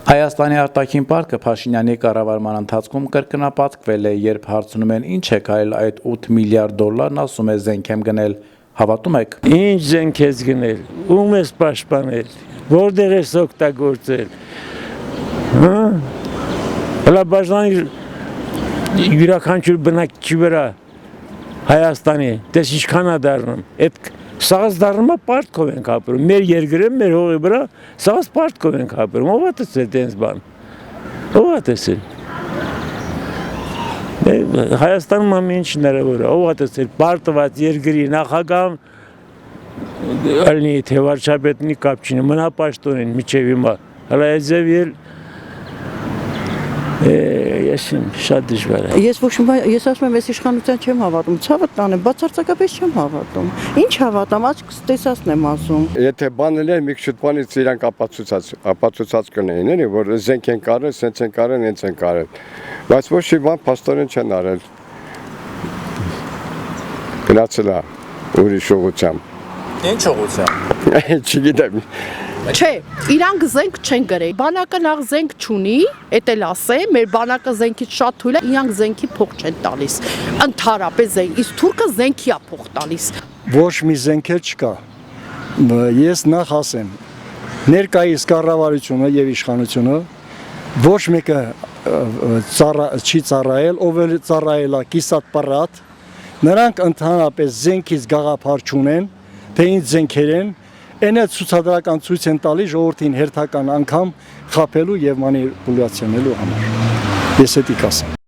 Հայաստանի արտաքին պարտքը Փաշինյանի կառավարման ընթացքում կրկնապատկվել է, երբ հարցնում են ինչ է կարել այդ 8 միլիարդ դոլարն, ասում է զենք եմ գնել, հավատում եք։ Ինչ զենք ես գնել, ում ես պաշտպանել, որտեղ ես օգտագործել։ Հələ բաժանի յուրաքանչյուր բնակչի վրա Հայաստանի, դες ինչքան է դառնում, այդ սաղած դառնում է պարտքով ենք ապրում, մեր երկրը, մեր հողի վրա սաղած պարտքով ենք ապրում, ով է տեսել տենց բան, ով է տեսել։ Հայաստանում ամեն ինչ հնարավոր է, ով է տեսել պարտված երկրի նախագահ ալնի թե վարչապետի կապ չունի, մնապաշտոնին միջև հիմա, հələ այդձև ես շատ դժվար է։ Ես ասում եմ, ես իշխանության չեմ հավատում, ցավը տանեմ, բացարձակապես չեմ հավատում։ Ինչ հավատամ, աչքս տեսածն եմ ասում։ Եթե բանել են մի քիչ բանից իրանք ապացուցած կնեին, էլի, որ զենք են կարել, սենց են կարել, հենց են կարել։ Բայց ոչ մի բան փաստորեն չեն արել։ Գնացել է ուրիշ ուղղությամբ։ Ինչ ուղղությամբ։ Չգիտեմ։ Չէ, իրանք զենք չեն գրել։ Բանակը նախ զենք չունի, էդ էլ ասեմ, մեր բանակը զենքից շատ թույլ է, իրանք զենքի փող չեն տալիս։ Ընդհանրապես զենք, իսկ թուրքը զենքի է փող տալիս։ Ոչ մի զենք չկա։ Ես նախ ասեմ, ներկայիս կառավարությունը եւ իշխանությունը ոչ մեկը չի ծառայել, ով էլ ծառայել է կիսատ պարատ, նրանք ընդհանրապես զենքից գաղափար չունեն, թե ինչ զենքեր են, Այնը ցուցադրական ցույց են տալի ժողովրդին հերթական անգամ խաբելու եւ մանիպուլյացիոնելու համար։ Ես էդի կասեմ։